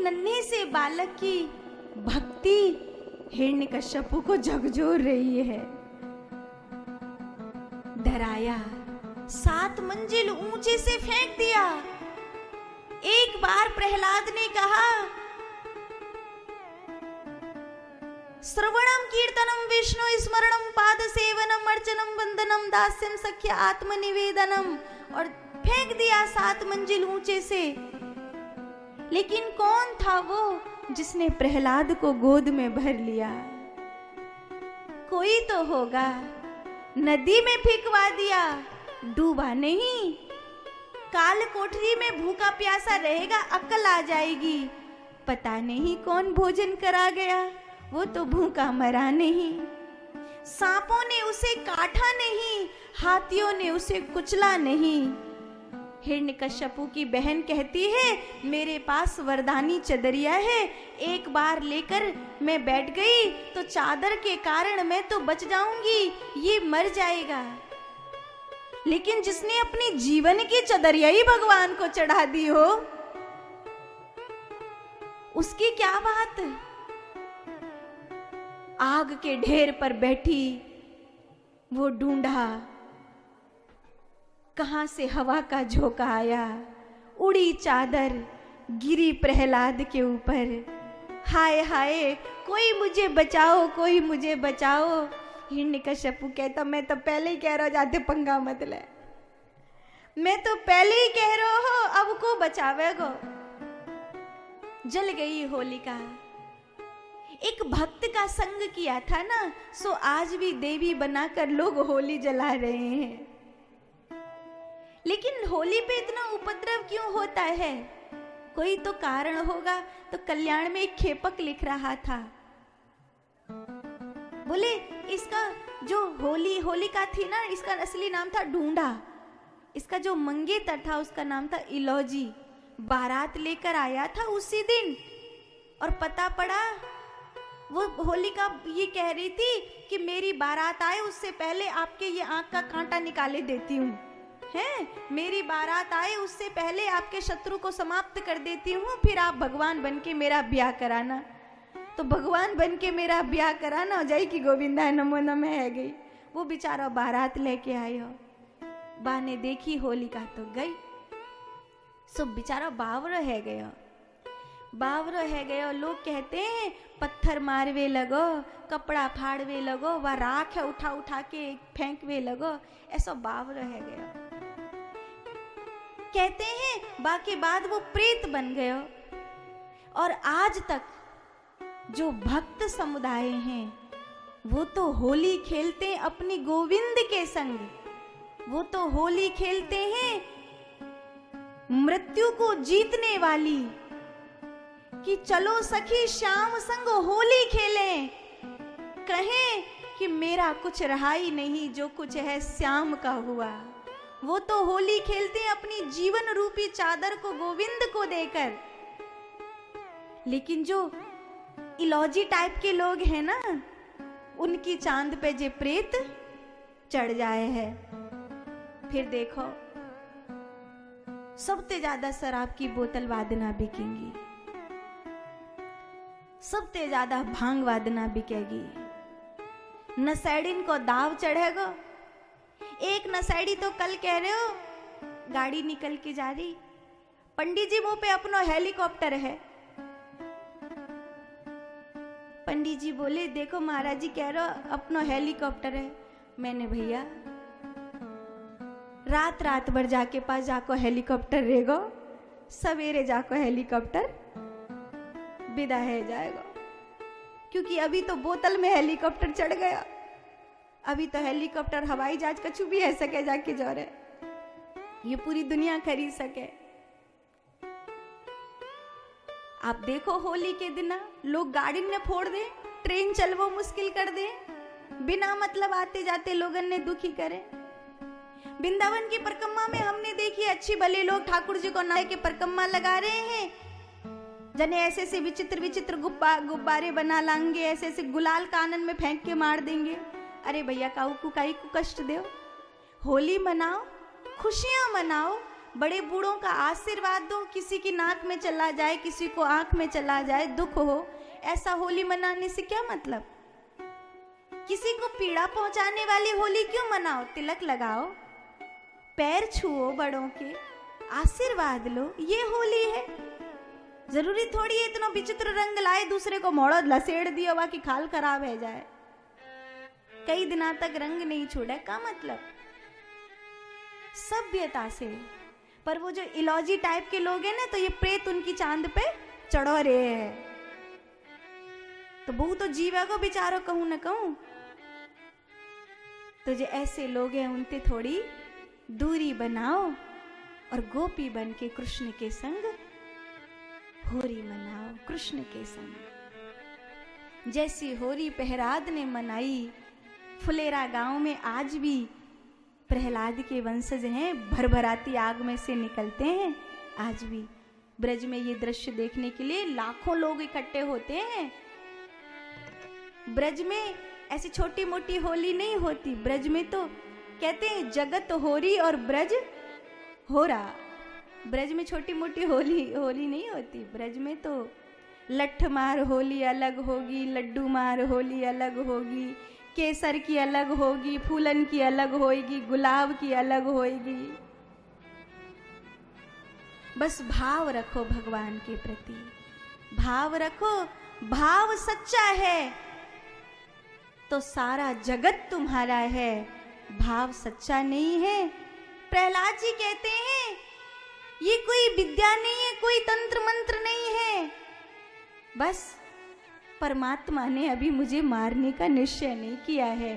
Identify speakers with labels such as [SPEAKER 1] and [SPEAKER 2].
[SPEAKER 1] नन्हे से बालक की भक्ति हिरण्यकश्यपु को झकझोर रही है। डराया, 7 मंजिल ऊंचे से फेंक दिया। एक बार प्रहलाद ने कहा, श्रवणम कीर्तनम विष्णु स्मरणम पाद सेवनम अर्चनम वंदनम दास्यम सख्य आत्मनिवेदनम, और फेंक दिया 7 मंजिल ऊंचे से। लेकिन कौन था वो जिसने प्रहलाद को गोद में भर लिया? कोई तो होगा। नदी में फेंकवा दिया, डूबा नहीं। काल कोठरी में भूखा प्यासा रहेगा, अक्ल आ जाएगी। पता नहीं कौन भोजन करा गया, वो तो भूखा मरा नहीं। सांपों ने उसे काटा नहीं, हाथियों ने उसे कुचला नहीं। हिरण्यकश्यपु की बहन कहती है, मेरे पास वरदानी चदरिया है, एक बार लेकर मैं बैठ गई तो चादर के कारण मैं तो बच जाऊंगी, ये मर जाएगा। लेकिन जिसने अपनी जीवन की चदरिया ही भगवान को चढ़ा दी हो, उसकी क्या बात। आग के ढेर पर बैठी वो ढूंढा, कहां से हवा का झोंका आया, उड़ी चादर गिरी प्रहलाद के ऊपर। हाय हाय, कोई मुझे बचाओ, कोई मुझे बचाओ। हिरण्यकश्यपु कहता, मैं तो पहले ही कह रहा, जाते पंगा मत ले, मैं तो पहले ही कह रहा हो, अब को बचावेगो। जल गई होलिका। एक भक्त का संग किया था ना, सो आज भी देवी बनाकर लोग होली जला रहे हैं। लेकिन होली पे इतना उपद्रव क्यों होता है? कोई तो कारण होगा। तो कल्याण में एक खेपक लिख रहा था, बोले इसका जो होलिका थी ना, इसका असली नाम था ढूंढा। इसका जो मंगेतर था उसका नाम था इलौजी। बारात लेकर आया था उसी दिन, और पता पड़ा वो होलिका ये कह रही थी कि मेरी बारात आए उससे पहले आपके ये आंख का कांटा निकाले देती हूँ, है मेरी बारात आए उससे पहले आपके शत्रु को समाप्त कर देती हूँ, फिर आप भगवान बन के मेरा ब्याह कराना। तो भगवान बन के मेरा ब्याह कराना हो जाए कि गोविंदा नमो नमः है गई। वो बेचारा बारात लेके आयो, बा ने देखी होलिका तो गई, सब बेचारा बावरो है गयो, बावरो है गयो। लोग कहते हैं पत्थर मारवे लगो, कपड़ा फाड़वे लगो, वह राख है उठा उठा के फेंकवे लगो, ऐसा बावरो है गयो। कहते हैं बाकी बाद वो प्रेत बन गयो। और आज तक जो भक्त समुदाय हैं वो तो होली खेलते हैं अपनी गोविंद के संग, वो तो होली खेलते हैं मृत्यु को जीतने वाली, कि चलो सखी श्याम संग होली खेलें, कहें कि मेरा कुछ रहा ही नहीं, जो कुछ है श्याम का हुआ। वो तो होली खेलते हैं अपनी जीवन रूपी चादर को गोविंद को देकर। लेकिन जो इलौजी टाइप के लोग हैं ना, उनकी चांद पे जे प्रेत चढ़ जाए है। फिर देखो सबसे ज्यादा शराब की बोतल वादना बिकेंगी, सबसे ज्यादा भांग वादना बिकेगी, नशेड़िन को दाव चढ़ेगा। एक नशेड़ी तो कल कह रहे हो, गाड़ी निकल के जा रही, पंडित जी वो पे अपना हेलीकॉप्टर है। पंडित जी बोले देखो महाराज जी कह रहे हो अपना हेलीकॉप्टर है। मैंने भैया रात रात भर जाके पास जाको हेलीकॉप्टर रहेगो, सवेरे जाको हेलीकॉप्टर विदा है जाएगा, क्योंकि अभी तो बोतल में हेलीकॉप्टर चढ़ गया। अभी तो हेलीकॉप्टर हवाई जहाज कछु भी है सके जाके जोरे, ये पूरी दुनिया खरीद सके। आप देखो होली के दिन लोग गाड़ी ने फोड़ दे, ट्रेन चलवो मुश्किल कर दे, बिना मतलब आते जाते लोगन ने दुखी करे। वृंदावन की परिक्रमा में हमने देखी अच्छी भले लोग ठाकुर जी को नाय के परिक्रमा लगा रहे हैं, जने ऐसे से विचित्र विचित्र गुब्बारे बना लाएंगे, ऐसे ऐसे गुलाल कानन में फेंक के मार देंगे। अरे भैया काई को कष्ट दो, होली मनाओ, खुशियां मनाओ, बड़े बूढ़ों का आशीर्वाद दो, किसी की नाक में चला जाए, किसी को आंख में चला जाए, दुख हो, ऐसा होली मनाने से क्या मतलब? किसी को पीड़ा पहुंचाने वाली होली क्यों मनाओ? तिलक लगाओ, पैर छुओ बड़ों के, आशीर्वाद लो, ये होली है। जरूरी थोड़ी है इतना विचित्र रंग लाए दूसरे को मोड़ो लसेड़ दियो बाकी खाल खराब है जाए, कई दिनों तक रंग नहीं छोड़ा, का मतलब? सभ्यता से। पर वो जो इलॉजी टाइप के लोग हैं ना, तो ये प्रेत उनकी चांद पे चढ़ो रे है, तो बहु तो जीवा को बेचारो कहूं न कहूं। तो जो ऐसे लोग हैं उनसे थोड़ी दूरी बनाओ और गोपी बन के कृष्ण के संग होली मनाओ, कृष्ण के संग। जैसी होली प्रहलाद ने मनाई, फुलेरा गांव में आज भी प्रहलाद के वंशज हैं, भरभराती आग में से निकलते हैं। आज भी ब्रज में ये दृश्य देखने के लिए लाखों लोग इकट्ठे होते हैं। ब्रज में ऐसी छोटी मोटी होली नहीं होती, ब्रज में तो कहते हैं जगत होरी और ब्रज होरा। ब्रज में छोटी मोटी होली नहीं होती, ब्रज में तो लठ मार होली अलग होगी, लड्डू मार होली अलग होगी, केसर की अलग होगी, फूलन की अलग होगी, गुलाब की अलग होगी। बस भाव रखो भगवान के प्रति, भाव रखो, भाव सच्चा है तो सारा जगत तुम्हारा है, भाव सच्चा नहीं है। प्रहलाद जी कहते हैं ये कोई विद्या नहीं है, कोई तंत्र मंत्र नहीं है, बस परमात्मा ने अभी मुझे मारने का निश्चय नहीं किया है,